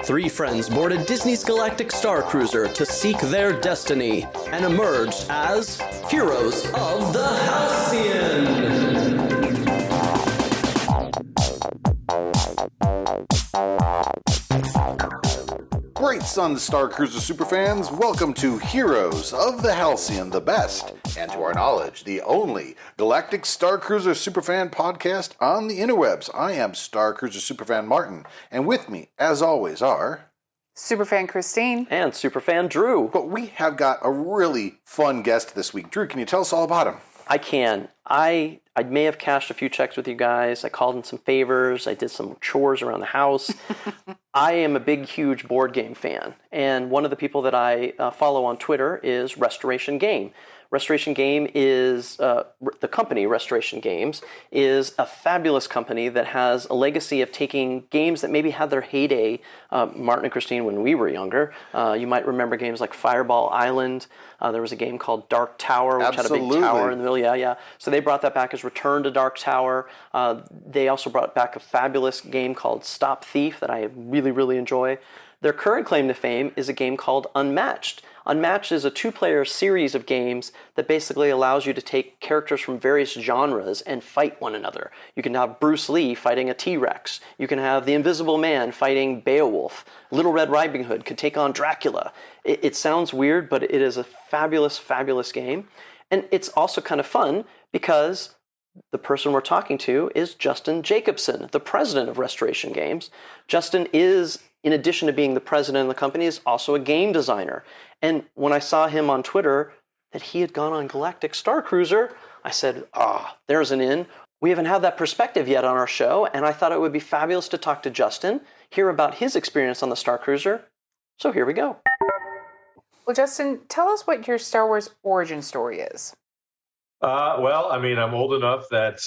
Three friends boarded Disney's Galactic Starcruiser to seek their destiny and emerged as heroes of the Halcyon. Great Sun Starcruiser superfans, welcome to Heroes of the Halcyon, the best, and to our knowledge, the only Galactic Starcruiser superfan podcast on the interwebs. I am Starcruiser superfan Martin, and with me, as always, are... Superfan Christine. And Superfan Drew. But we have got a really fun guest this week. Drew, can you tell us all about him? I can. I may have cashed a few checks with you guys. I called in some favors. I did some chores around the house. I am a big, huge board game fan. And one of the people that I follow on Twitter is Restoration Game. Restoration Game is, the company, Restoration Games, is a fabulous company that has a legacy of taking games that maybe had their heyday, Martin and Christine, when we were younger. You might remember games like Fireball Island. There was a game called Dark Tower, which Absolutely. had a big tower in the middle. Yeah. So they brought that back as Return to Dark Tower. They also brought back a fabulous game called Stop Thief that I really, really enjoy. Their current claim to fame is a game called Unmatched. Unmatched is a two-player series of games that basically allows you to take characters from various genres and fight one another. You can have Bruce Lee fighting a T-Rex. You can have the Invisible Man fighting Beowulf. Little Red Riding Hood could take on Dracula. It sounds weird, but it is a fabulous, fabulous game. And it's also kind of fun because the person we're talking to is Justin Jacobson, the president of Restoration Games. Justin is, in addition to being the president of the company, is also a game designer. And when I saw him on Twitter that he had gone on Galactic Starcruiser, I said, there's an in. We haven't had that perspective yet on our show, and I thought it would be fabulous to talk to Justin, hear about his experience on the Starcruiser. So here we go. Well, Justin, tell us what your Star Wars origin story is. I'm old enough that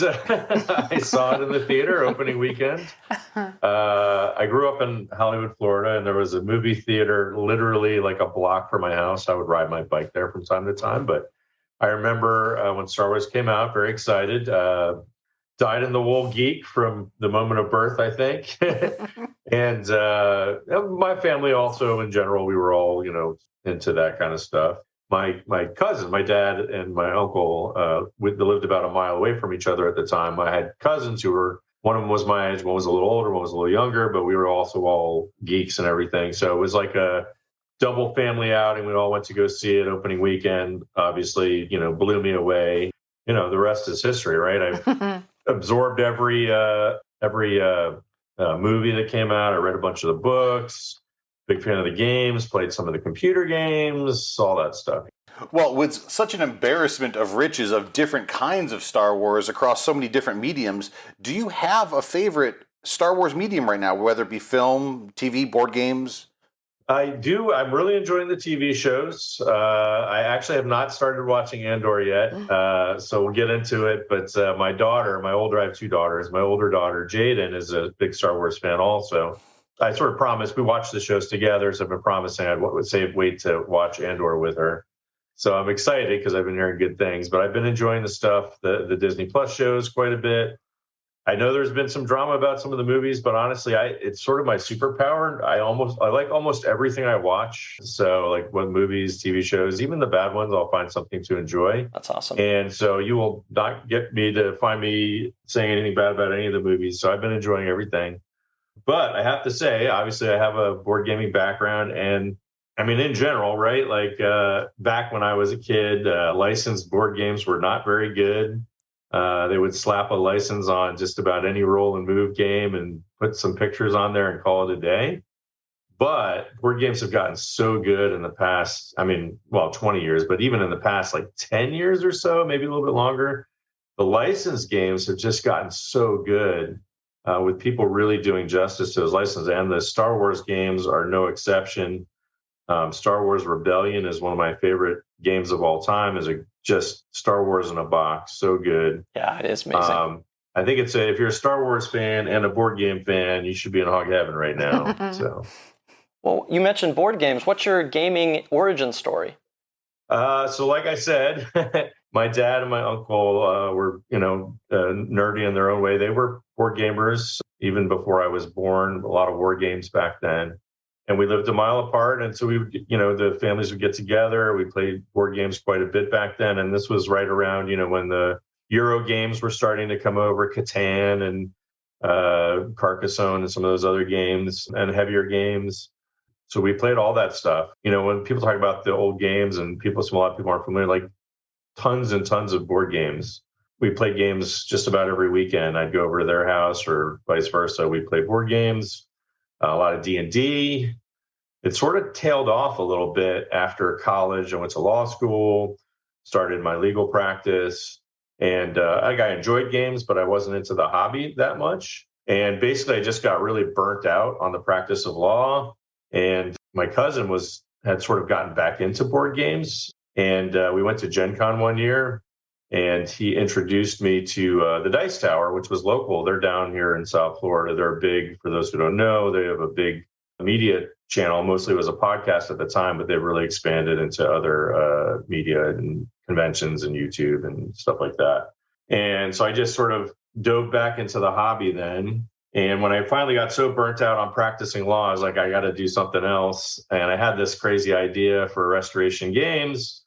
I saw it in the theater opening weekend. I grew up in Hollywood, Florida, and there was a movie theater literally like a block from my house. I would ride my bike there from time to time. But I remember when Star Wars came out, very excited. Dyed in the wool geek from the moment of birth, I think. And my family also, in general, we were all, into that kind of stuff. My cousin, my dad and my uncle lived about a mile away from each other at the time. I had cousins who were, one of them was my age, one was a little older, one was a little younger, but we were also all geeks and everything. So it was like a double family outing. We all went to go see it opening weekend. Obviously, blew me away. The rest is history, right? I've absorbed every movie that came out. I read a bunch of the books. Big fan of the games, played some of the computer games, all that stuff. Well, with such an embarrassment of riches of different kinds of Star Wars across so many different mediums, do you have a favorite Star Wars medium right now, whether it be film, TV, board games? I do. I'm really enjoying the TV shows. I actually have not started watching Andor yet, so we'll get into it. But I have two daughters. My older daughter, Jaden, is a big Star Wars fan also. I sort of promised, we watched the shows together, so I've been promising I would wait to watch Andor with her. So I'm excited because I've been hearing good things, but I've been enjoying the stuff, the Disney Plus shows quite a bit. I know there's been some drama about some of the movies, but honestly, it's sort of my superpower. I like almost everything I watch. So like what movies, TV shows, even the bad ones, I'll find something to enjoy. That's awesome. And so you will not get me to find me saying anything bad about any of the movies. So I've been enjoying everything. But I have to say, obviously, I have a board gaming background. And in general, right? Like back when I was a kid, licensed board games were not very good. They would slap a license on just about any roll and move game and put some pictures on there and call it a day. But board games have gotten so good in the past, 20 years, but even in the past, like 10 years or so, maybe a little bit longer, the licensed games have just gotten so good. With people really doing justice to those licenses. And the Star Wars games are no exception. Star Wars Rebellion is one of my favorite games of all time. Just Star Wars in a box. So good. Yeah, it is amazing. I think if you're a Star Wars fan and a board game fan, you should be in hog heaven right now. So, well, you mentioned board games. What's your gaming origin story? So like I said, my dad and my uncle were, nerdy in their own way. They were board gamers even before I was born. A lot of war games back then. and we lived a mile apart. And so we would, the families would get together. We played board games quite a bit back then. And this was right around, when the Euro games were starting to come over, Catan and Carcassonne and some of those other games and heavier games. So we played all that stuff. When people talk about the old games and a lot of people aren't familiar, like tons and tons of board games. We played games just about every weekend. I'd go over to their house or vice versa. We played board games, a lot of D&D. It sort of tailed off a little bit after college. I went to law school, started my legal practice, and I enjoyed games, but I wasn't into the hobby that much. And basically, I just got really burnt out on the practice of law. And my cousin had sort of gotten back into board games. And we went to Gen Con one year, and he introduced me to the Dice Tower, which was local. They're down here in South Florida. They're big, for those who don't know, they have a big media channel. Mostly it was a podcast at the time, but they've really expanded into other media and conventions and YouTube and stuff like that. And so I just sort of dove back into the hobby then. And when I finally got so burnt out on practicing law, I was like, I got to do something else. And I had this crazy idea for Restoration Games.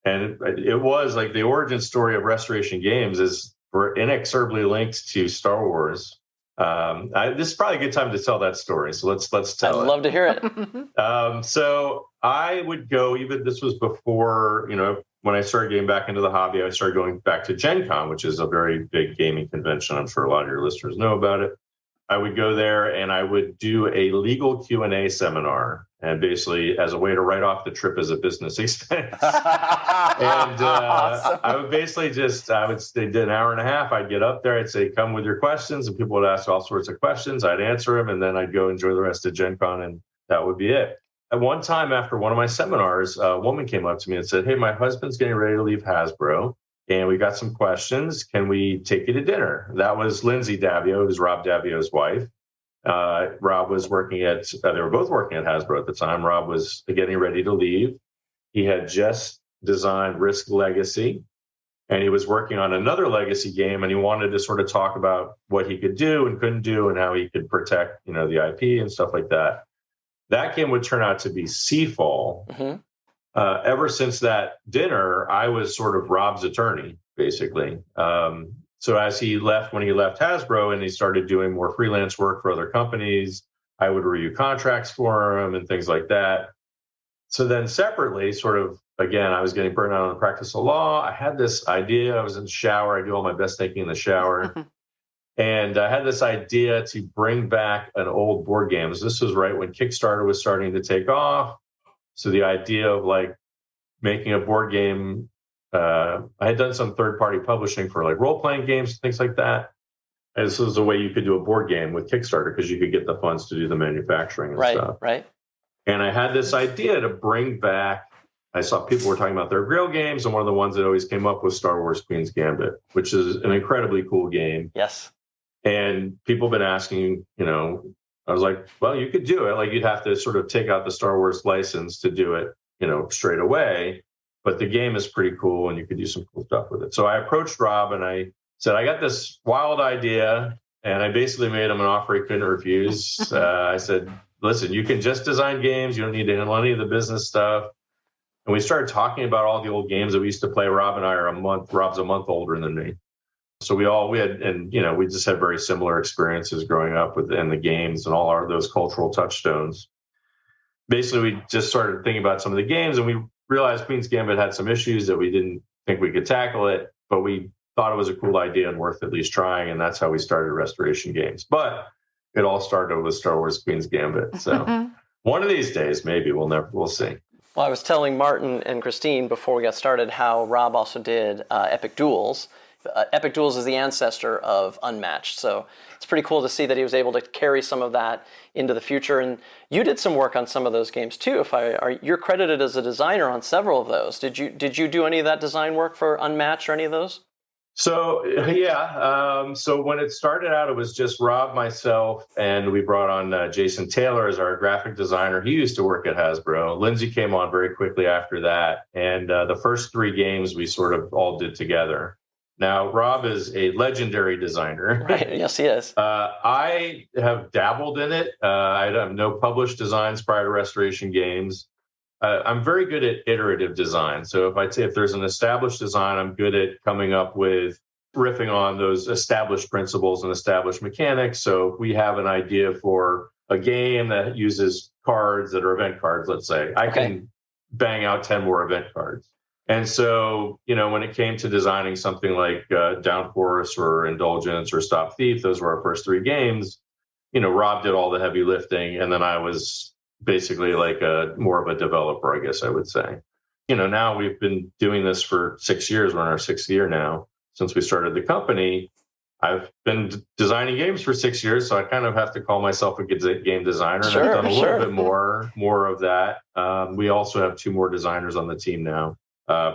And it was like the origin story of Restoration Games is we're inexorably linked to Star Wars. This is probably a good time to tell that story. So let's tell it. I'd love to hear it. So I would go, even this was before, when I started getting back into the hobby, I started going back to Gen Con, which is a very big gaming convention. I'm sure a lot of your listeners know about it. I would go there and I would do a legal Q&A seminar, and basically as a way to write off the trip as a business expense. And Awesome. I would basically they did an hour and a half. I'd get up there, I'd say, come with your questions, and people would ask all sorts of questions. I'd answer them, and then I'd go enjoy the rest of Gen Con, and that would be it. At one time after one of my seminars, a woman came up to me and said, hey, my husband's getting ready to leave Hasbro, and we got some questions. Can we take you to dinner? That was Lindsay Davio, who's Rob Davio's wife. Rob was they were both working at Hasbro at the time. Rob was getting ready to leave. He had just designed Risk Legacy, and he was working on another legacy game, and he wanted to sort of talk about what he could do and couldn't do and how he could protect, the IP and stuff like that. That game would turn out to be Seafall. Mm-hmm. Ever since that dinner, I was sort of Rob's attorney, basically. So as when he left Hasbro and he started doing more freelance work for other companies, I would review contracts for him and things like that. So then separately, sort of, again, I was getting burned out on the practice of law. I had this idea. I was in the shower. I do all my best thinking in the shower. And I had this idea to bring back an old board game. This was right when Kickstarter was starting to take off. So the idea of like making a board game, I had done some third-party publishing for like role-playing games, things like that. And this was a way you could do a board game with Kickstarter because you could get the funds to do the manufacturing and stuff. Right. And I had this idea to bring back, I saw people were talking about their Grail games, and one of the ones that always came up was Star Wars Queen's Gambit, which is an incredibly cool game. Yes. And people have been asking, I was like, well, you could do it. Like you'd have to sort of take out the Star Wars license to do it, straight away. But the game is pretty cool and you could do some cool stuff with it. So I approached Rob and I said, I got this wild idea. And I basically made him an offer he couldn't refuse. I said, listen, you can just design games. You don't need to handle any of the business stuff. And we started talking about all the old games that we used to play. Rob and I are Rob's a month older than me. So we just had very similar experiences growing up within the games and all those cultural touchstones. Basically, we just started thinking about some of the games, and we realized Queen's Gambit had some issues that we didn't think we could tackle it, but we thought it was a cool idea and worth at least trying, and that's how we started Restoration Games. But it all started with Star Wars Queen's Gambit. So one of these days, maybe we'll see. Well, I was telling Martin and Christine before we got started how Rob also did Epic Duels. Epic Duels is the ancestor of Unmatched, so it's pretty cool to see that he was able to carry some of that into the future. And you did some work on some of those games too. You're credited as a designer on several of those. Did you do any of that design work for Unmatched or any of those? So yeah, so when it started out, it was just Rob, myself, and we brought on Jason Taylor as our graphic designer. He used to work at Hasbro. Lindsay came on very quickly after that, and the first three games we sort of all did together. Now, Rob is a legendary designer. Right. Yes, he is. I have dabbled in it. I have no published designs prior to Restoration Games. I'm very good at iterative design. So if there's an established design, I'm good at coming up with riffing on those established principles and established mechanics. So if we have an idea for a game that uses cards that are event cards, let's say, I can bang out 10 more event cards. And so, when it came to designing something like Downforce or Indulgence or Stop Thief, those were our first 3 games. Rob did all the heavy lifting, and then I was basically like more of a developer, I guess I would say. Now we've been doing this for 6 years. We're in our 6th year now since we started the company. I've been designing games for 6 years, so I kind of have to call myself a game designer. And I've done a little bit more of that. We also have 2 more designers on the team now.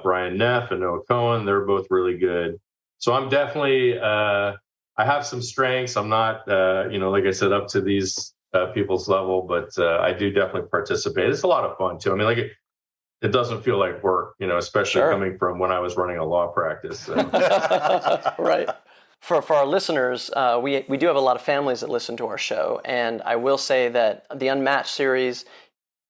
Brian Neff and Noah Cohen, they're both really good. So I'm definitely, I have some strengths. I'm not, like I said, up to these people's level, but I do definitely participate. It's a lot of fun too. I mean, it doesn't feel like work, especially coming from when I was running a law practice. So. Right. For our listeners, we do have a lot of families that listen to our show, and I will say that the Unmatched series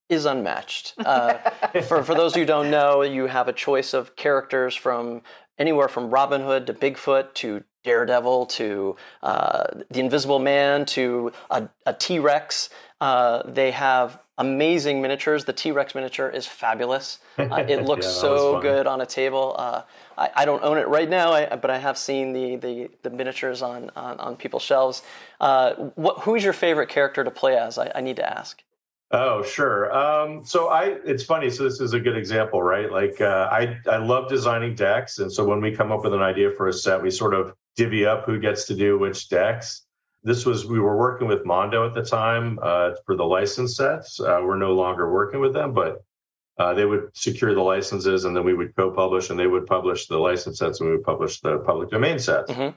is unmatched. For those who don't know, you have a choice of characters from anywhere from Robin Hood to Bigfoot to Daredevil to the Invisible Man to a T-Rex. They have amazing miniatures. The T-Rex miniature is fabulous. It looks so good on a table. I don't own it right now, but I have seen the miniatures on people's shelves. Who's your favorite character to play as? I need to ask. Oh, sure. It's funny. So this is a good example, right? Like I love designing decks. And so when we come up with an idea for a set, we sort of divvy up who gets to do which decks. We were working with Mondo at the time for the license sets. We're no longer working with them, but they would secure the licenses and then we would co-publish and they would publish the license sets and we would publish the public domain sets. Mm-hmm.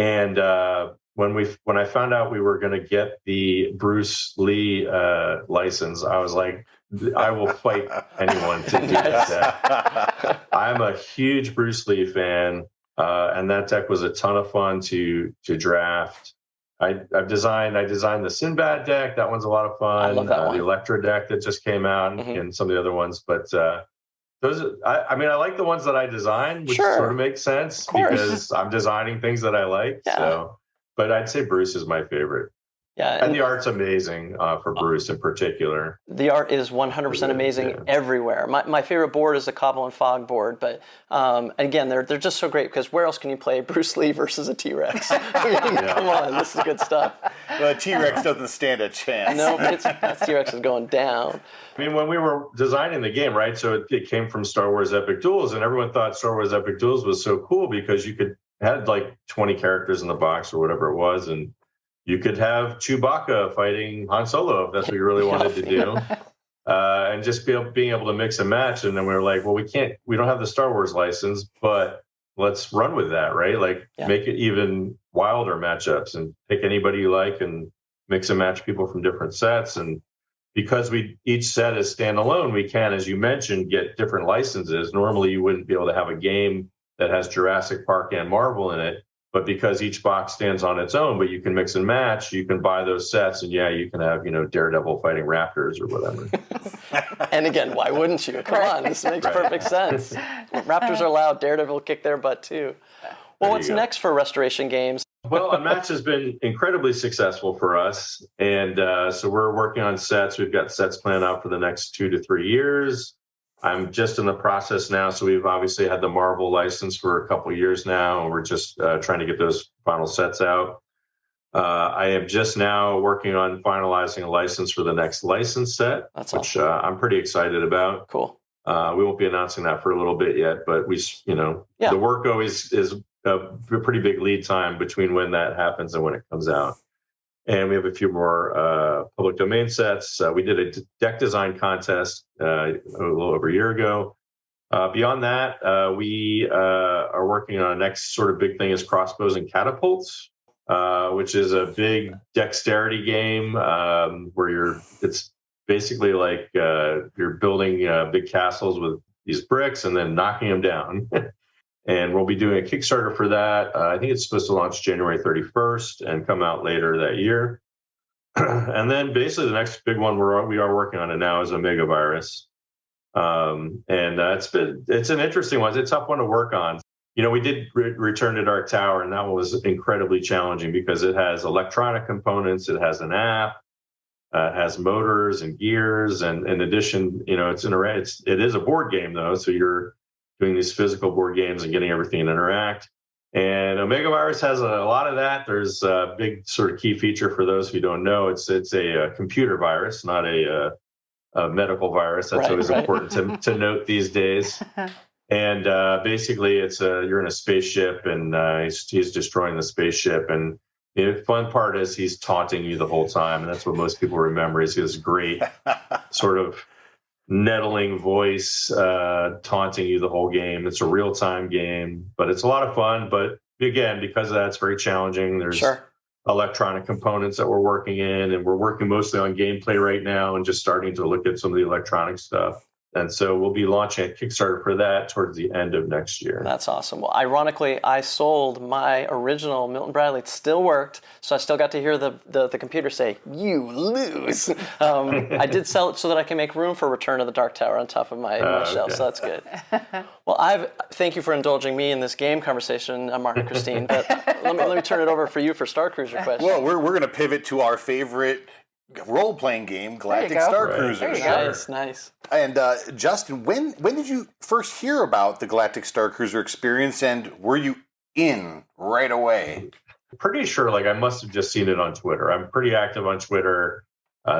And when I found out we were going to get the Bruce Lee license, I was like, I will fight anyone to do that. I'm a huge Bruce Lee fan, and that deck was a ton of fun to draft. I designed the Sinbad deck. That one's a lot of fun. I love that one. The Electra deck that just came out, and some of the other ones. But I like the ones that I design, which sort of makes sense because I'm designing things that I like. Yeah. So, but I'd say Bruce is my favorite. Yeah, and the art's amazing for Bruce in particular. The art is 100% amazing everywhere. My favorite board is the Cobble and Fog board, but again, they're just so great because where else can you play Bruce Lee versus a T-Rex? Come on, this is good stuff. Well, a T-Rex doesn't stand a chance. No, but that T-Rex is going down. I mean, when we were designing the game, right? So it came from Star Wars Epic Duels, and everyone thought Star Wars Epic Duels was so cool because you had like 20 characters in the box or whatever it was, and you could have Chewbacca fighting Han Solo if that's what you really wanted to do, and just being able to mix and match. And then we were like, well, we don't have the Star Wars license, but let's run with that, right? Like make it even wilder matchups and pick anybody you like and mix and match people from different sets. And because each set is standalone, we can, as you mentioned, get different licenses. Normally, you wouldn't be able to have a game that has Jurassic Park and Marvel in it. But because each box stands on its own, but you can mix and match, you can buy those sets, and you can have, Daredevil fighting Raptors or whatever. And again, why wouldn't you? Come on, this makes perfect sense. Raptors are loud, Daredevil will kick their butt too. Well, what's next for Restoration Games? Well, Unmatched has been incredibly successful for us, and so we're working on sets. We've got sets planned out for the next 2 to 3 years. I'm just in the process now. So we've obviously had the Marvel license for a couple of years now, and we're just trying to get those final sets out. I am just now working on finalizing a license for the next license set, which I'm pretty excited about. Cool. We won't be announcing that for a little bit yet, but the work always is a pretty big lead time between when that happens and when it comes out. And we have a few more public domain sets. We did a deck design contest a little over a year ago. Beyond that, we are working on a next sort of big thing is crossbows and catapults, which is a big dexterity game where it's basically like you're building big castles with these bricks and then knocking them down. And we'll be doing a Kickstarter for that. I think it's supposed to launch January 31st and come out later that year. And then basically the next big one we are working on it now is Omega Virus. And it's an interesting one. It's a tough one to work on. We did Return to Dark Tower, and that one was incredibly challenging because it has electronic components, it has an app, it has motors and gears, and in addition, it is a board game though, so you're doing these physical board games and getting everything to interact. And Omega Virus has a lot of that. There's a big sort of key feature for those who don't know. It's a computer virus, not a medical virus. That's always important to note these days. And basically, you're in a spaceship, and he's destroying the spaceship. And the fun part is he's taunting you the whole time, and that's what most people remember is his great sort of nettling voice taunting you the whole game. It's a real-time game, but it's a lot of fun. But again, because of that, it's very challenging. There's electronic components that we're working in, and we're working mostly on gameplay right now and just starting to look at some of the electronic stuff. And so we'll be launching a Kickstarter for that towards the end of next year. That's awesome. Well, ironically, I sold my original Milton Bradley. It still worked, so I still got to hear the computer say, "You lose." I did sell it so that I can make room for Return of the Dark Tower on top of my shelf, so that's good. Well, thank you for indulging me in this game conversation, Mark and Christine. But let me turn it over for you for Starcruiser questions. Well, we're going to pivot to our favorite role-playing game, Galactic Starcruiser. Right. Nice. And Justin, when did you first hear about the Galactic Starcruiser experience, and were you in right away? Pretty sure, I must have just seen it on Twitter. I'm pretty active on Twitter.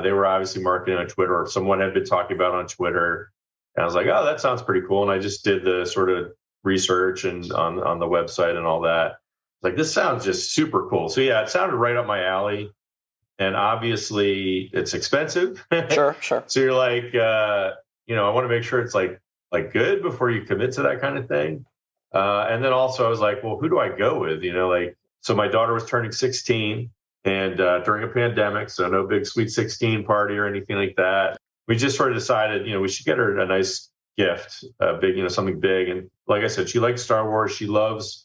They were obviously marketing on Twitter, or someone had been talking about it on Twitter. And I was like, oh, that sounds pretty cool. And I just did the sort of research and on the website and all that. This sounds just super cool. So yeah, it sounded right up my alley. And obviously, it's expensive. Sure. So you're I want to make sure it's like good before you commit to that kind of thing. And then also, I was like, well, who do I go with? So my daughter was turning 16, and during a pandemic, so no big Sweet 16 party or anything like that. We just sort of decided, we should get her a nice gift, something big. And like I said, she likes Star Wars. She loves.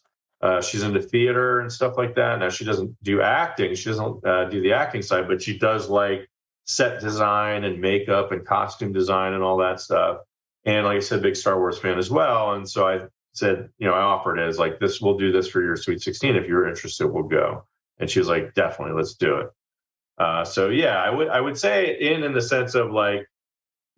She's into theater and stuff like that. Now, she doesn't do acting. She doesn't do the acting side, but she does like set design and makeup and costume design and all that stuff. And like I said, big Star Wars fan as well. And so I said, I offered it as we'll do this for your Sweet 16. If you're interested, we'll go. And she was like, definitely, let's do it. So yeah, I would say in the sense of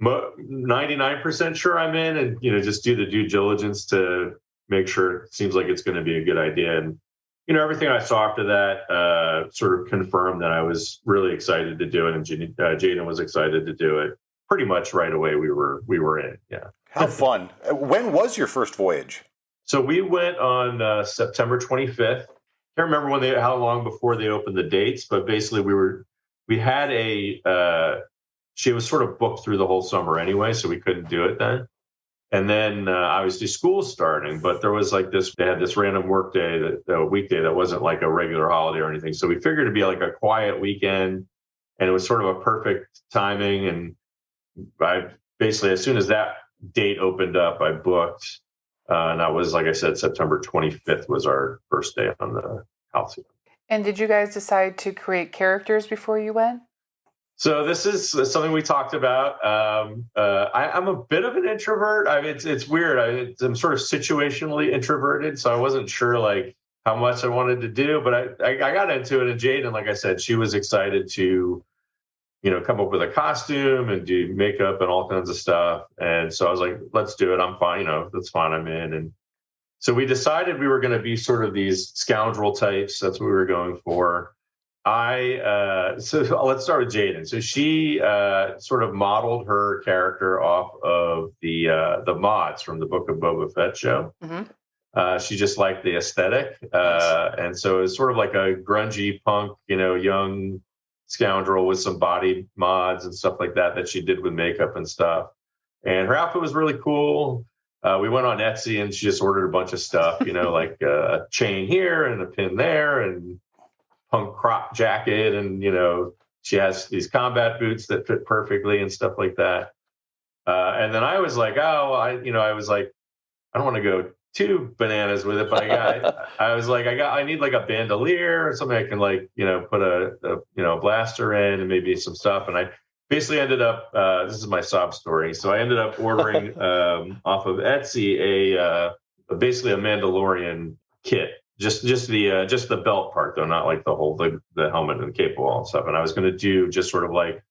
99% sure I'm in, and just do the due diligence to make sure it seems like it's going to be a good idea. And, everything I saw after that sort of confirmed that I was really excited to do it. And Jaden was excited to do it. Pretty much right away, we were in. Yeah. How fun. When was your first voyage? So we went on September 25th. Can't remember how long before they opened the dates, but basically she was sort of booked through the whole summer anyway, so we couldn't do it then. And then obviously school's starting, but there was they had this random work day, weekday that wasn't like a regular holiday or anything. So we figured it'd be like a quiet weekend, and it was sort of a perfect timing. And I basically, as soon as that date opened up, I booked. And that was, like I said, September 25th was our first day on the Halcyon. And did you guys decide to create characters before you went? So this is something we talked about. I'm a bit of an introvert. It's weird. I'm sort of situationally introverted, so I wasn't sure how much I wanted to do, but I got into it. And Jaden, like I said, she was excited to, come up with a costume and do makeup and all kinds of stuff. And so I was like, let's do it. I'm fine. That's fine. I'm in. And so we decided we were going to be sort of these scoundrel types. That's what we were going for. So let's start with Jaden. So she sort of modeled her character off of the mods from the Book of Boba Fett show. Mm-hmm. She just liked the aesthetic. And so it was sort of like a grungy punk, young scoundrel with some body mods and stuff like that she did with makeup and stuff. And her outfit was really cool. We went on Etsy and she just ordered a bunch of stuff, like a chain here and a pin there and punk crop jacket, and she has these combat boots that fit perfectly and stuff like that. And then I was like, I don't want to go too bananas with it, but I need like a bandolier or something I can like, put a blaster in and maybe some stuff. And I basically ended up, this is my sob story. So I ended up ordering off of Etsy basically a Mandalorian kit. Just the belt part though, not like the helmet and the cape and stuff. And I was going to do just sort of like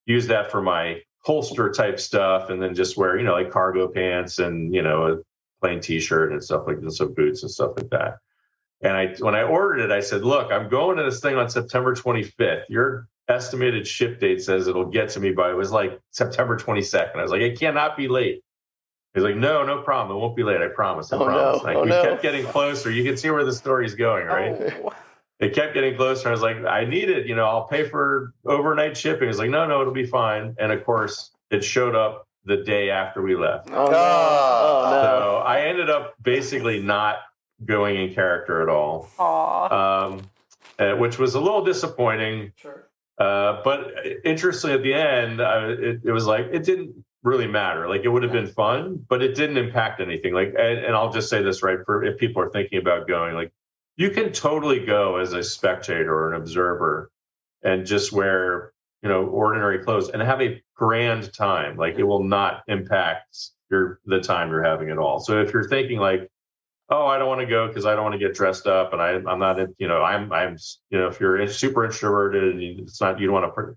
use that for my holster type stuff, and then just wear like cargo pants and a plain t-shirt and stuff like this, some boots and stuff like that. And when I ordered it, I said, look, I'm going to this thing on September 25th. Your estimated ship date says it'll get to me by, it was like September 22nd. I was like, it cannot be late. He's like, no problem. It won't be late. I promise. I promise. No. We kept getting closer. You can see where the story's going, right? Oh. It kept getting closer. I was like, I need it. I'll pay for overnight shipping. He's like, no, it'll be fine. And of course, it showed up the day after we left. Oh, no. So I ended up basically not going in character at all. Which was a little disappointing. Sure. But interestingly, at the end, it was like, it didn't really matter. Like, it would have been fun, but it didn't impact anything. Like, and I'll just say this, right, for if people are thinking about going, like, you can totally go as a spectator or an observer and just wear, ordinary clothes and have a grand time. Like, it will not impact the time you're having at all. So if you're thinking like, oh, I don't want to go because I don't want to get dressed up, and I'm not, if you're super introverted and it's not, you don't want to.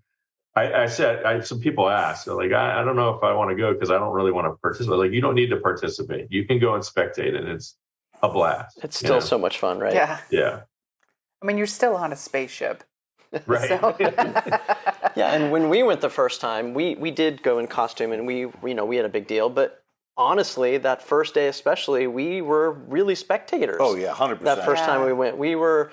Some people ask, like, I don't know if I want to go because I don't really want to participate. Like, you don't need to participate. You can go and spectate, and it's a blast. It's still so much fun, right? Yeah. Yeah. I mean, you're still on a spaceship. Right. So. Yeah, and when we went the first time, we did go in costume, and we had a big deal. But honestly, that first day especially, we were really spectators. Oh yeah, 100%. That first time we went, we were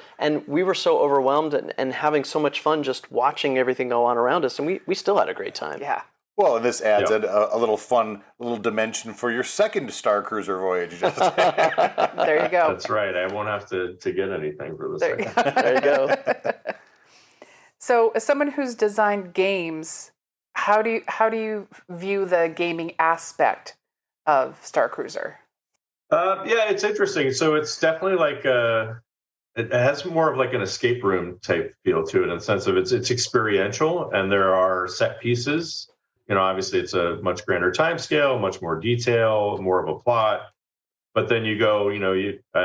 so overwhelmed and having so much fun just watching everything go on around us, and we still had a great time. Yeah. Well, and this adds a little fun little dimension for your second Starcruiser voyage, Justin. There you go. That's right. I won't have to get anything for the second. There you go. So, as someone who's designed games, how do you view the gaming aspect of Starcruiser? Yeah, it's interesting. So it's definitely like it has more of like an escape room type feel to it, in the sense of it's experiential, and there are set pieces. Obviously it's a much grander time scale, much more detail, more of a plot. But then you go, I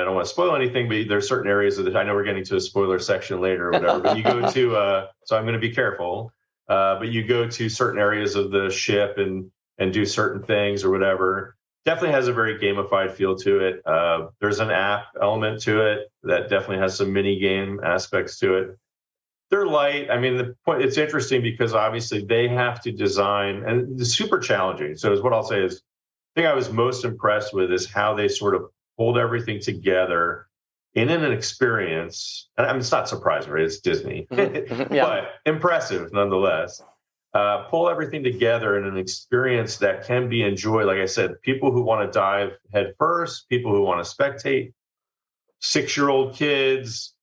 don't want to spoil anything, but there's certain areas of I know we're getting to a spoiler section later or whatever, but you go to, so I'm going to be careful, but you go to certain areas of the ship and do certain things or whatever. Definitely has a very gamified feel to it. There's an app element to it that definitely has some mini game aspects to it. They're light. I mean, it's interesting because obviously they have to design, and it's super challenging. So what I'll say is, the thing I was most impressed with is how they sort of pulled everything together in an experience. And I mean, it's not surprising, right? It's Disney, but impressive nonetheless. Pull everything together in an experience that can be enjoyed. Like I said, people who want to dive head first, people who want to spectate, 6-year-old kids,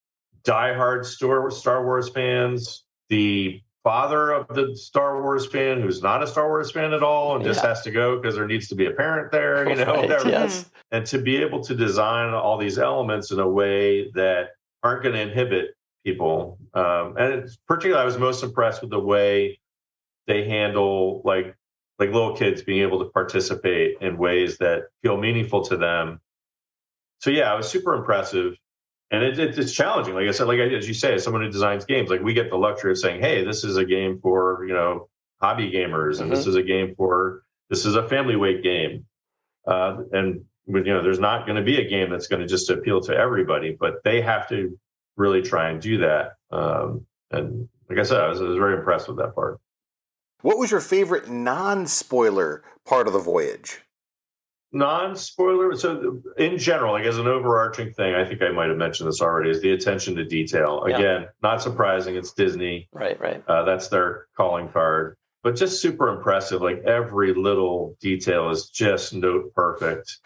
diehard Star Wars fans, the father of the Star Wars fan who's not a Star Wars fan at all and just has to go because there needs to be a parent there, whatever. Yes. And to be able to design all these elements in a way that aren't going to inhibit people. And particularly, I was most impressed with the way they handle like little kids being able to participate in ways that feel meaningful to them. So yeah, it was super impressive. And it's challenging. Like I said, as you say, as someone who designs games, like we get the luxury of saying, hey, this is a game for, hobby gamers. And this is a family weight game. And there's not going to be a game that's going to just appeal to everybody, but they have to really try and do that. And like I said, I was very impressed with that part. What was your favorite non-spoiler part of the voyage? Non-spoiler. So in general, like as an overarching thing, I think I might have mentioned this already, is the attention to detail. Again, not surprising. It's Disney. Right. That's their calling card, but just super impressive. Like every little detail is just note perfect.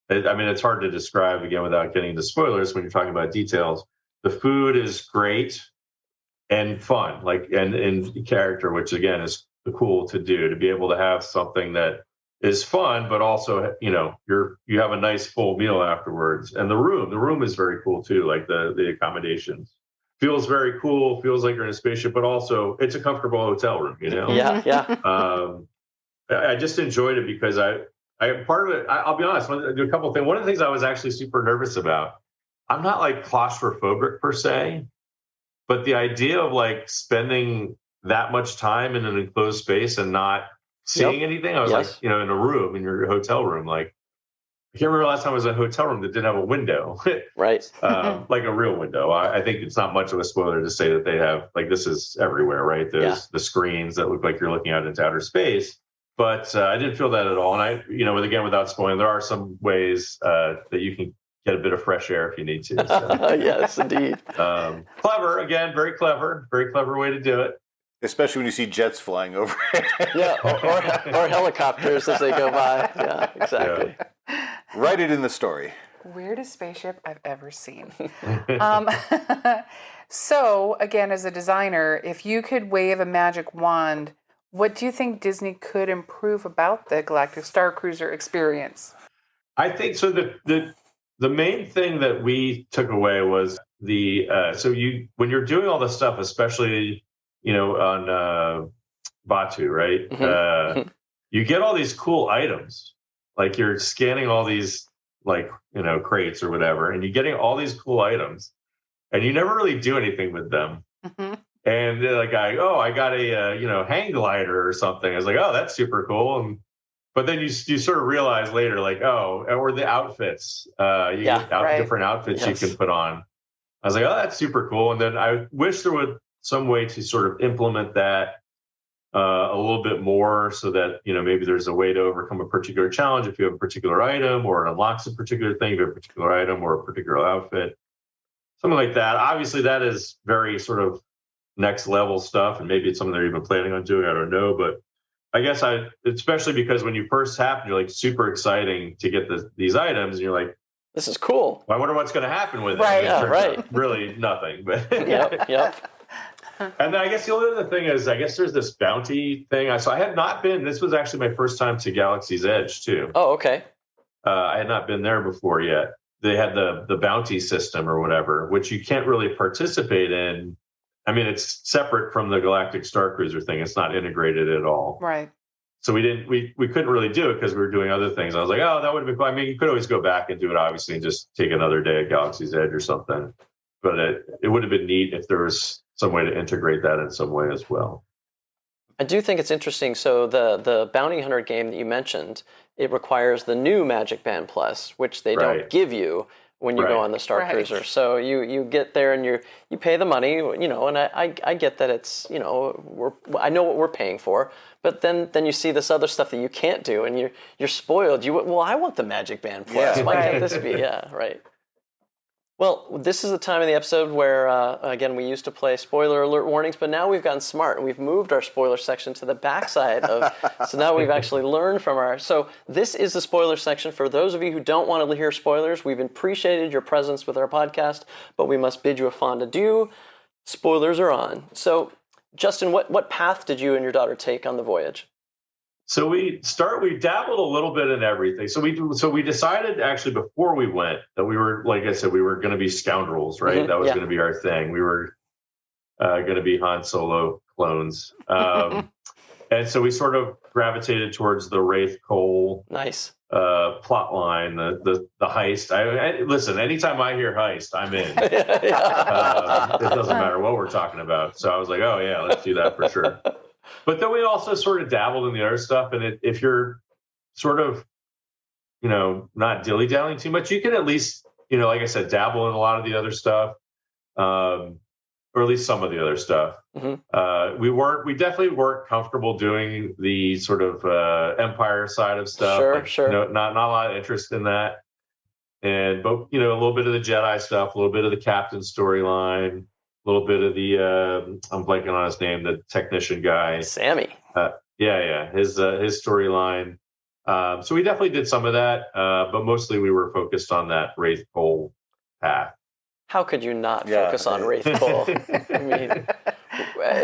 I mean, it's hard to describe again without getting into spoilers when you're talking about details. The food is great and fun, and in character, which again is cool to do, to be able to have something that is fun, but also, you have a nice full meal afterwards. And the room is very cool too. Like the accommodations feels very cool, feels like you're in a spaceship, but also it's a comfortable hotel room, Yeah, yeah. I just enjoyed it because I part of it, I'll be honest, a couple of things. One of the things I was actually super nervous about, I'm not like claustrophobic per se, but the idea of like spending that much time in an enclosed space and not seeing anything, I was like, in a room, in your hotel room, like, I can't remember last time I was in a hotel room that didn't have a window, Right. like a real window. I think it's not much of a spoiler to say that they have, like, this is everywhere, right? There's the screens that look like you're looking out into outer space. But I didn't feel that at all. And without spoiling, there are some ways that you can get a bit of fresh air if you need to. So. Yes, indeed. Clever, again, very clever way to do it. Especially when you see jets flying over. Yeah, or helicopters as they go by. Yeah, exactly. Yeah. Write it in the story. Weirdest spaceship I've ever seen. So, again, as a designer, if you could wave a magic wand, what do you think Disney could improve about the Galactic Starcruiser experience? I think so. The main thing that we took away was when you're doing all this stuff, especially on Batu, right? Mm-hmm. You get all these cool items, like you're scanning all these crates or whatever, and you're getting all these cool items, and you never really do anything with them. Mm-hmm. And I got a hang glider or something. I was like, oh, that's super cool. But then you sort of realize later, like, or the outfits. You get different outfits you can put on. I was like, oh, that's super cool. And then I wish there was some way to sort of implement that a little bit more, so that maybe there's a way to overcome a particular challenge if you have a particular item, or it unlocks a particular thing, if you have a particular item or a particular outfit, something like that. Obviously, that is very sort of next level stuff, and maybe it's something they're even planning on doing. I don't know, but I guess especially because when you first happen, you're like super exciting to get these items, and you're like, this is cool. Well, I wonder what's going to happen with it. Right. And it turns out really nothing. But Yep. And then I guess the only other thing is, I guess there's this bounty thing. So I had not been. This was actually my first time to Galaxy's Edge too. Oh, okay. I had not been there before yet. They had the bounty system or whatever, which you can't really participate in. I mean, it's separate from the Galactic Starcruiser thing. It's not integrated at all. Right. So we couldn't really do it because we were doing other things. I was like, oh, that would have been cool. I mean, you could always go back and do it, obviously, and just take another day at Galaxy's Edge or something. But it would have been neat if there was some way to integrate that in some way as well. I do think it's interesting. So the Bounty Hunter game that you mentioned, it requires the new Magic Band Plus, which they don't give you when you go on the Starcruiser. Right. So you get there and you pay the money, and I get that it's, I know what we're paying for, but then you see this other stuff that you can't do, and you're spoiled. I want the Magic Band Plus. Yeah. Why can't this be? Yeah, right. Well, this is the time of the episode where, again, we used to play spoiler alert warnings, but now we've gotten smart and we've moved our spoiler section to the backside of. So now we've actually learned from our. So this is the spoiler section. For those of you who don't want to hear spoilers, we've appreciated your presence with our podcast, but we must bid you a fond adieu. Spoilers are on. So, Justin, what path did you and your daughter take on the voyage? So we dabbled a little bit in everything. So we decided actually before we went that we were, like I said, we were going to be scoundrels, right? Mm-hmm. That was going to be our thing. We were going to be Han Solo clones. And so we sort of gravitated towards the Wraith Cole plot line, the heist. Listen, anytime I hear heist, I'm in. It doesn't matter what we're talking about. So I was like, oh yeah, let's do that for sure. But then we also sort of dabbled in the other stuff. And if you're sort of, not dilly-dallying too much, you can at least, like I said, dabble in a lot of the other stuff, or at least some of the other stuff. Mm-hmm. We definitely weren't comfortable doing the sort of Empire side of stuff. Sure. Not a lot of interest in that. But a little bit of the Jedi stuff, a little bit of the Captain storyline. A little bit of the I'm blanking on his name, the technician guy, Sammy. His storyline. So we definitely did some of that, but mostly we were focused on that Wraith Cole path. How could you not focus on Wraith Cole?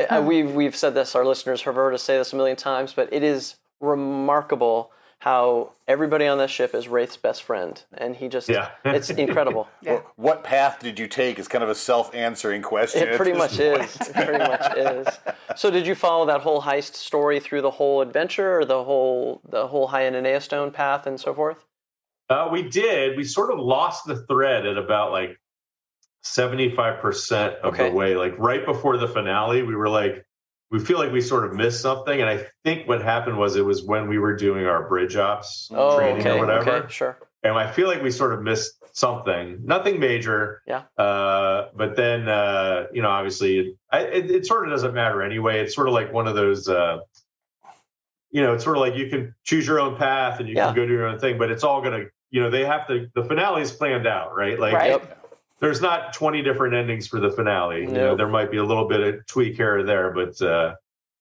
I mean, we've said this. Our listeners have heard us say this a million times, but it is remarkable how everybody on that ship is Wraith's best friend, and he just it's incredible. Yeah. What path did you take is kind of a self-answering question. It pretty much is. It pretty much is. So did you follow that whole heist story through the whole adventure, or the whole Hyananea Stone path and so forth? We did. We sort of lost the thread at about like 75% of the way. Like right before the finale, we were like, we feel like we sort of missed something. And I think what happened was it was when we were doing our bridge ops training or whatever. Okay, sure. And I feel like we sort of missed something. Nothing major. Yeah. But then, obviously, it sort of doesn't matter anyway. It's sort of like one of those, it's sort of like you can choose your own path and you can go do your own thing. But it's all going to, they have to, the finale's planned out, right? Like, there's not 20 different endings for the finale. Nope. There might be a little bit of tweak here or there, but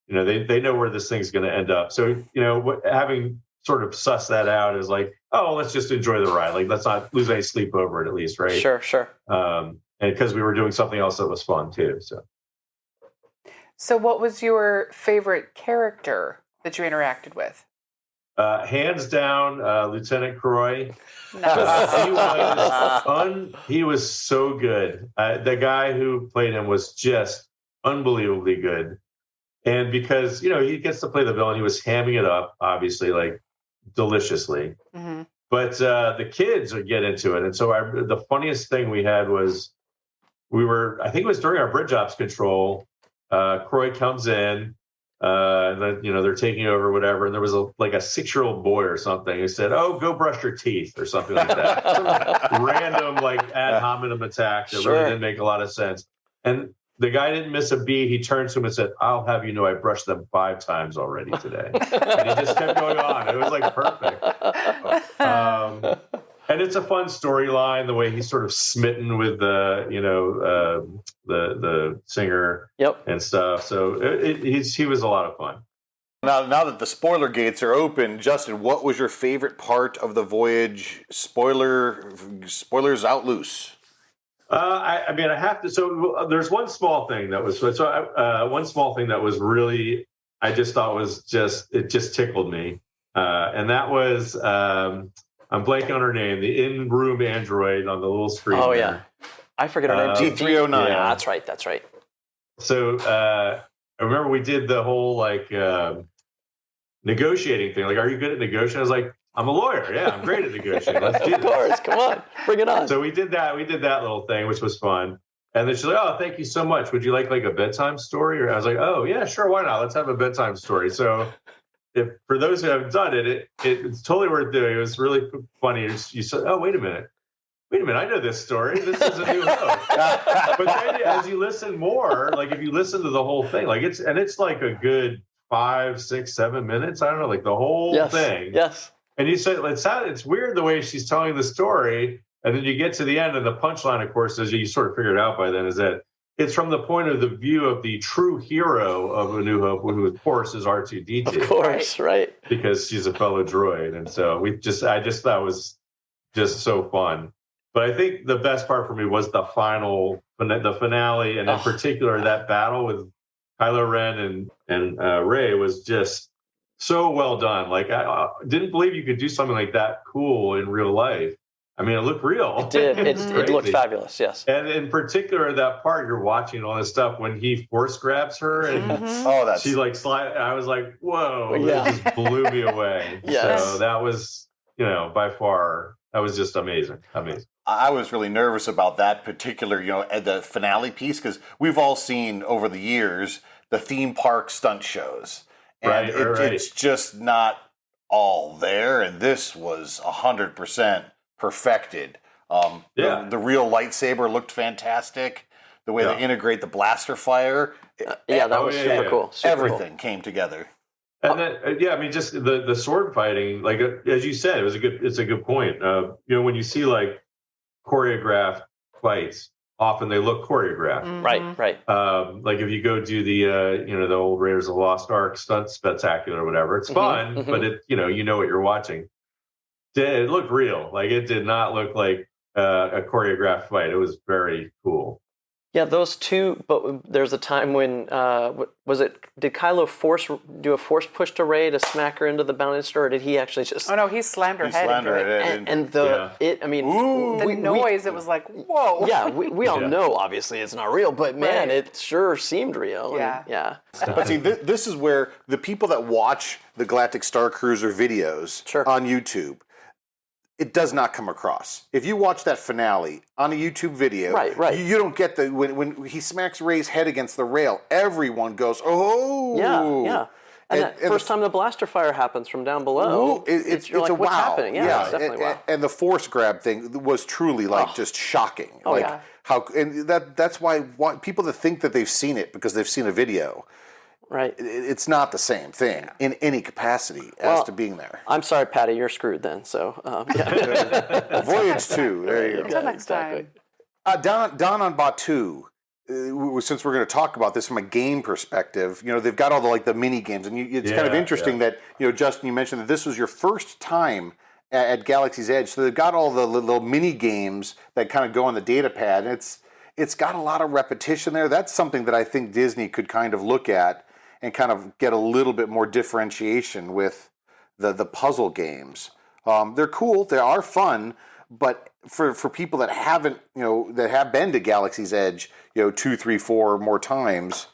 they know where this thing's going to end up. So having sort of sussed that out is like, oh, let's just enjoy the ride. Like, let's not lose any sleep over it, at least, right? Sure. And because we were doing something else that was fun too. So, what was your favorite character that you interacted with? Hands down, Lieutenant Croy. Nice. He was so good. The guy who played him was just unbelievably good. And because, he gets to play the villain, he was hamming it up, obviously, like deliciously. Mm-hmm. But the kids would get into it. And so the funniest thing we had was I think it was during our bridge ops control, Croy comes in, and then, they're taking over, whatever. And there was a 6-year-old boy or something who said, "Oh, go brush your teeth," or something like that. Some random ad hominem attack that really didn't make a lot of sense. And the guy didn't miss a beat. He turned to him and said, "I'll have you know, I brushed them 5 times already today." And he just kept going on. It was like perfect. And it's a fun storyline, the way he's sort of smitten with the singer and stuff. So he was a lot of fun. Now that the spoiler gates are open, Justin, what was your favorite part of the voyage? Spoilers out loose. I have to. So there's one small thing that was really, I just thought it just tickled me, and that was I'm blanking on her name, the in-room android on the little screen. Oh, there. yeah. I forget her name. T309. Yeah, that's right. So I remember we did the whole negotiating thing. Like, are you good at negotiating? I was like, I'm a lawyer. Yeah, I'm great at negotiating. Let's do this. Of course. Come on. Bring it on. So we did that. We did that little thing, which was fun. And then she's like, "Oh, thank you so much. Would you like a bedtime story?" Or I was like, "Oh, yeah, sure. Why not? Let's have a bedtime story." So for those who haven't done it, it's totally worth doing. It was really funny. You said, "Oh, wait a minute. I know this story. This is a new hook." But then as you listen more, like if you listen to the whole thing, it's like a good 5, 6, 7 minutes. I don't know, like the whole thing. Yes. And you said it's weird the way she's telling the story, and then you get to the end, and the punchline, of course, as you sort of figured out by then, is that it's from the point of the view of the true hero of A New Hope, who of course is R2-D2. Of course, right? Because she's a fellow droid, and so I just thought it was just so fun. But I think the best part for me was the finale, and in particular that battle with Kylo Ren and Rey was just so well done. Like, I didn't believe you could do something like that cool in real life. I mean, it looked real. It did. It looked fabulous, yes. And in particular, that part you're watching all this stuff when he force grabs her and she slide. I was like, whoa, this just blew me away. Yes. So that was, by far, that was just amazing. I was really nervous about that particular, the finale piece, because we've all seen over the years the theme park stunt shows. And it's just not all there. And this was 100% perfected. The real lightsaber looked fantastic. The way they integrate the blaster fire. That was super cool. Everything came together. And then, just the sword fighting, like as you said, it's a good point. When you see like choreographed fights, often they look choreographed. Mm-hmm. Right. Like if you go do the old Raiders of the Lost Ark stunt spectacular or whatever, it's fun, but you know what you're watching. It looked real. Like it did not look like a choreographed fight. It was very cool. Yeah, those two. But there's a time when did Kylo do a force push to Rey to smack her into the bounty store, or did he actually just? Oh no, he slammed her head into it. And the noise, it was like, whoa. Yeah, we all know obviously it's not real, but man, it sure seemed real. Yeah. But see, this is where the people that watch the Galactic Starcruiser videos on YouTube, it does not come across. If you watch that finale on a YouTube video, right. You don't get when he smacks Rey's head against the rail, everyone goes, oh. Yeah. And that first time the blaster fire happens from down below, it's like, a what's wow. happening? Yeah, it's definitely wow. And the force grab thing was truly just shocking. How, and that's why people that think that they've seen it because they've seen a video. Right. It's not the same thing in any capacity as to being there. I'm sorry, Patty, you're screwed then. So, Voyage 2. There you go. Until next time. Down on Batuu, since we're going to talk about this from a game perspective, they've got all the mini games, and it's kind of interesting that Justin, you mentioned that this was your first time at Galaxy's Edge, so they've got all the little mini games that kind of go on the data pad, and it's got a lot of repetition there. That's something that I think Disney could kind of look at and kind of get a little bit more differentiation with the puzzle games. They're cool, they are fun, but for people that haven't, that have been to Galaxy's Edge, 2, 3, 4 more times,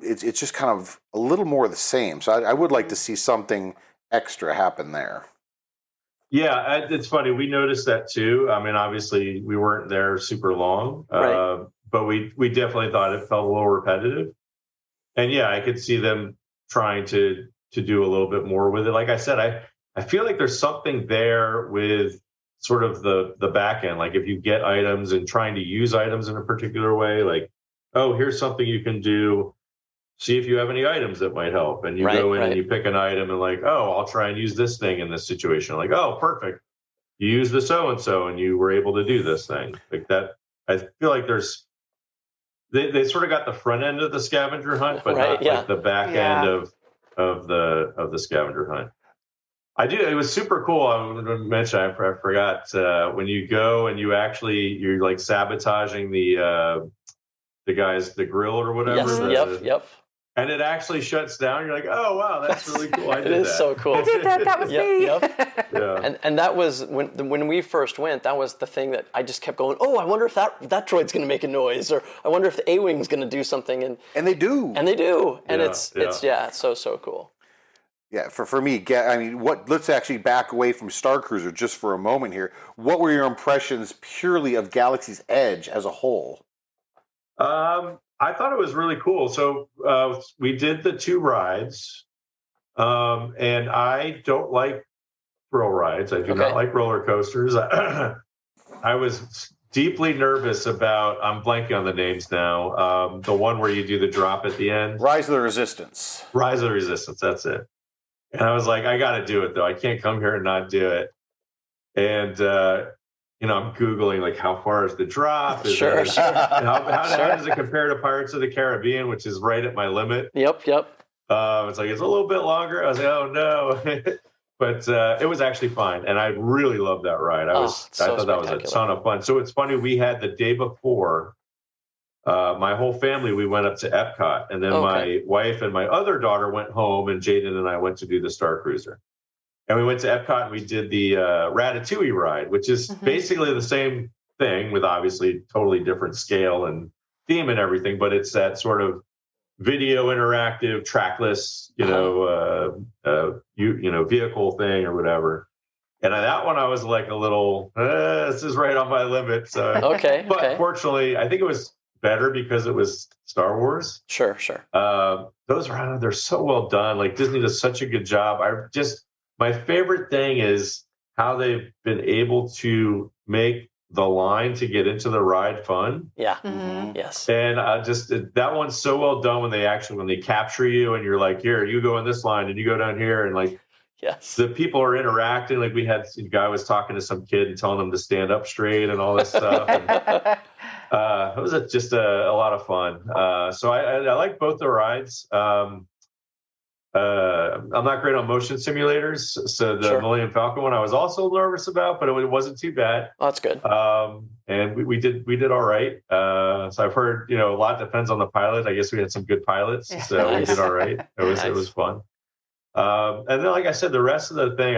it's just kind of a little more of the same. So I would like to see something extra happen there. Yeah, it's funny. We noticed that too. I mean, obviously we weren't there super long, but we definitely thought it felt a little repetitive. And yeah, I could see them trying to do a little bit more with it. Like I said, I feel like there's something there with sort of the back end. Like if you get items and trying to use items in a particular way, like, oh, here's something you can do. See if you have any items that might help. And you go in and you pick an item and like, oh, I'll try and use this thing in this situation. Like, oh, perfect. You use the so-and-so and you were able to do this thing. Like that. I feel like they sort of got the front end of the scavenger hunt, but not like the back end of the scavenger hunt. It was super cool. I was going to mention, I forgot, when you go and you're like sabotaging the grill or whatever. Yep. And it actually shuts down. You're like, oh wow, that's really cool. It is so cool. I did that. That was me. Yeah. And that was when we first went. That was the thing that I just kept going. Oh, I wonder if that droid's going to make a noise, or I wonder if the A-wing's going to do something. And they do. And it's so cool. Yeah, for me, I mean, let's actually back away from Starcruiser just for a moment here. What were your impressions purely of Galaxy's Edge as a whole? I thought it was really cool. So we did the 2 rides, and I don't like thrill rides. I do not like roller coasters. I was deeply nervous about, I'm blanking on the names now, the one where you do the drop at the end. Rise of the Resistance. Rise of the Resistance, that's it. And I was like, I got to do it, though. I can't come here and not do it. And I'm Googling, like, how far is the drop? Sure. How does it compare to Pirates of the Caribbean, which is right at my limit? Yep. It's like, it's a little bit longer. I was like, oh, no. But it was actually fine. And I really loved that ride. I thought that was a ton of fun. So it's funny, we had the day before, my whole family, we went up to Epcot. And then my wife and my other daughter went home, and Jaden and I went to do the Starcruiser. And we went to Epcot and we did the Ratatouille ride, which is basically the same thing with obviously totally different scale and theme and everything. But it's that sort of video interactive, trackless, vehicle thing or whatever. And that one I was like a little, this is right on my limit. So, but fortunately, I think it was better because it was Star Wars. Sure. Those they're so well done. Like Disney does such a good job. My favorite thing is how they've been able to make the line to get into the ride fun. Yeah. Mm-hmm. Yes. And that one's so well done when they capture you and you're like, here, you go in this line and you go down here. And like, yes, the people are interacting. Like we had a guy was talking to some kid and telling them to stand up straight and all this stuff. And, it was just a lot of fun. So I like both the rides. I'm not great on motion simulators, so the Sure. Millennium Falcon one I was also nervous about, but it wasn't too bad. Oh, that's good. And we did all right. So I've heard, a lot depends on the pilot. I guess we had some good pilots, so we Nice. did all right. It was fun. And then, like I said, the rest of the thing,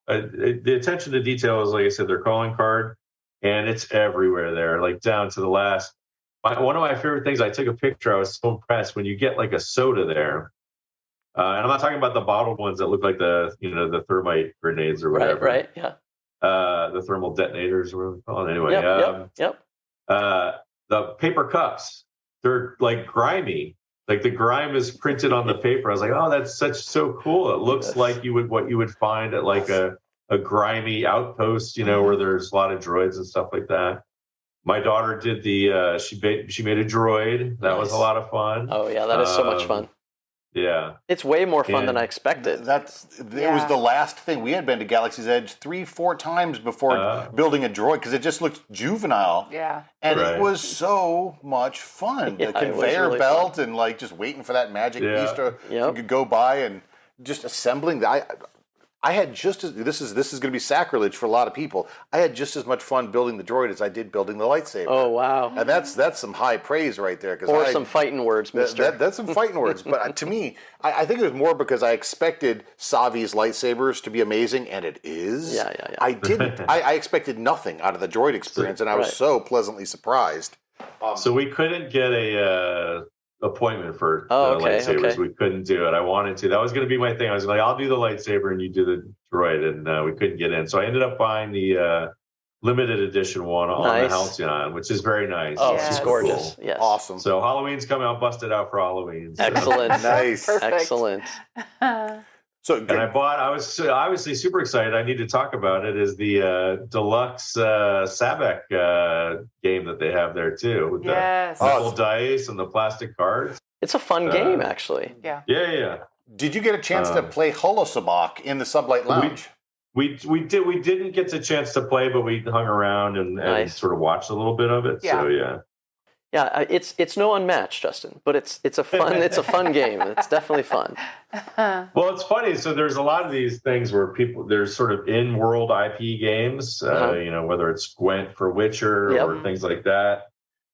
the attention to detail is, like I said, their calling card, and it's everywhere there, like down to the last. One of my favorite things, I took a picture. I was so impressed when you get like a soda there. And I'm not talking about the bottled ones that look like the thermite grenades or whatever. Right, yeah. The thermal detonators, or whatever we call it. Anyway, Yep. The paper cups, they're like grimy. Like the grime is printed on the paper. I was like, oh, that's so cool. It looks like what you would find at like a grimy outpost, where there's a lot of droids and stuff like that. My daughter did she made a droid. That was a lot of fun. Oh yeah, that is so much fun. Yeah. It's way more fun than I expected. It was the last thing. We had been to Galaxy's Edge 3-4 times before building a droid because it just looked juvenile. Yeah. And it was so much fun. Yeah, the conveyor belt and like just waiting for that magic piece to go by and just assembling I had just as this is going to be sacrilege for a lot of people. I had just as much fun building the droid as I did building the lightsaber. Oh wow! And that's some high praise right there. Or some fighting words, Mister. That's some fighting words. But to me, I think it was more because I expected Savi's lightsabers to be amazing, and it is. Yeah. I didn't. I expected nothing out of the droid experience, and I was so pleasantly surprised. So we couldn't get a appointment for lightsabers. Okay. We couldn't do it. I wanted to. That was going to be my thing. I was like, I'll do the lightsaber and you do the droid, and we couldn't get in. So I ended up buying the limited edition one on the Halcyon, which is very nice. Oh, it's gorgeous. Cool. Yes. Awesome. So Halloween's coming. I'll bust it out for Halloween. So. Excellent. Nice. Perfect. Excellent. And I was obviously super excited. I need to talk about it. Is the deluxe Sabek game that they have there too, with the metal dice and the plastic cards. It's a fun game, actually. Yeah. Did you get a chance to play Holosabak in the Sublight Lounge? We didn't get the chance to play, but we hung around and sort of watched a little bit of it. Yeah. So yeah. Yeah, it's no Unmatched, Justin, but it's a fun game. It's definitely fun. Well, it's funny. So there's a lot of these things where there's sort of in-world IP games, whether it's Gwent for Witcher or things like that,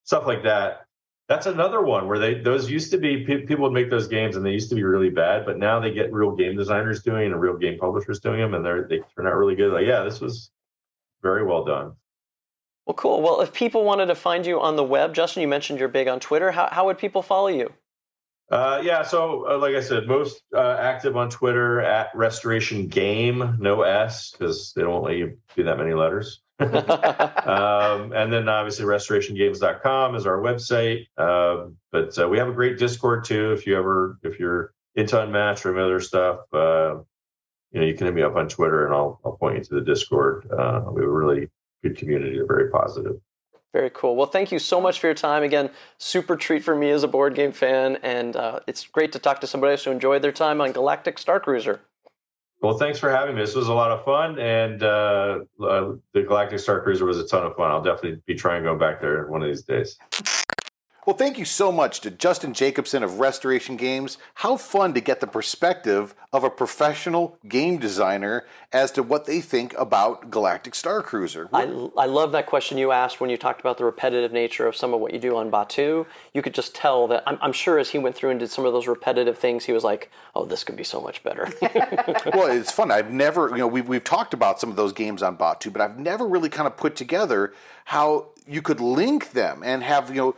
stuff like that. That's another one where those used to be, people would make those games and they used to be really bad, but now they get real game designers doing and real game publishers doing them, and they turn out really good. Like, yeah, this was very well done. Well, cool. Well, if people wanted to find you on the web, Justin, you mentioned you're big on Twitter. How would people follow you? So like I said, most active on Twitter at Restoration Game, no S, because they don't let you do that many letters. And then obviously restorationgames.com is our website. But we have a great Discord too. If you're into Unmatched or other stuff, you can hit me up on Twitter and I'll point you to the Discord. We have a really good community. They're very positive. Very cool. Well, thank you so much for your time. Again, super treat for me as a board game fan, and it's great to talk to somebody else who enjoyed their time on Galactic Starcruiser. Well, thanks for having me. This was a lot of fun, and the Galactic Starcruiser was a ton of fun. I'll definitely be trying to go back there one of these days. Well, thank you so much to Justin Jacobson of Restoration Games. How fun to get the perspective of a professional game designer as to what they think about Galactic Starcruiser. I love that question you asked when you talked about the repetitive nature of some of what you do on Batuu. You could just tell that, I'm sure as he went through and did some of those repetitive things, he was like, oh, this could be so much better. Well, it's fun. I've never, we've talked about some of those games on Batuu, but I've never really kind of put together how you could link them and have, you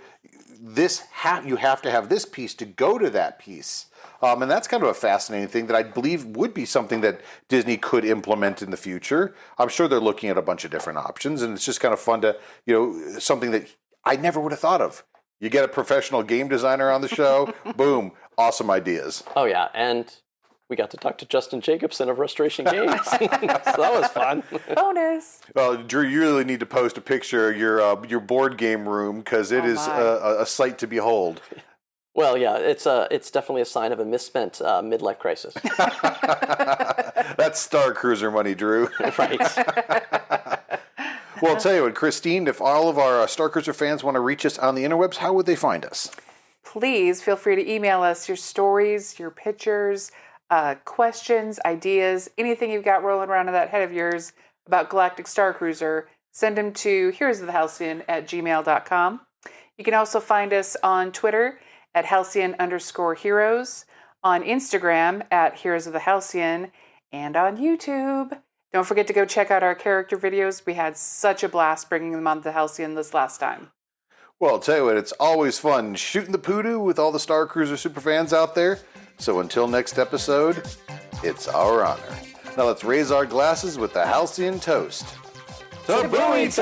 have to have this piece to go to that piece. And that's kind of a fascinating thing that I believe would be something that Disney could implement in the future. I'm sure they're looking at a bunch of different options, and it's just kind of fun to, something that I never would have thought of. You get a professional game designer on the show, boom, awesome ideas. Oh, yeah, and we got to talk to Justin Jacobson of Restoration Games. So that was fun. Bonus. Well, Drew, you really need to post a picture of your board game room because it is a sight to behold. Well, yeah, it's definitely a sign of a misspent midlife crisis. That's Starcruiser money, Drew. Right. Well, I'll tell you what, Christine, if all of our Starcruiser fans want to reach us on the interwebs, how would they find us? please feel free to email us your stories, your pictures, questions, ideas, anything you've got rolling around in that head of yours about Galactic Starcruiser. Send them to heroesofthehalcyon@gmail.com. You can also find us on Twitter at Halcyon_heroes, on Instagram at Heroes of the Halcyon, and on YouTube. Don't forget to go check out our character videos. We had such a blast bringing them on the Halcyon this last time. Well, I'll tell you what, it's always fun shooting the poodoo with all the Starcruiser superfans out there. So until next episode, it's our honor. Now let's raise our glasses with the Halcyon toast. Tabuite!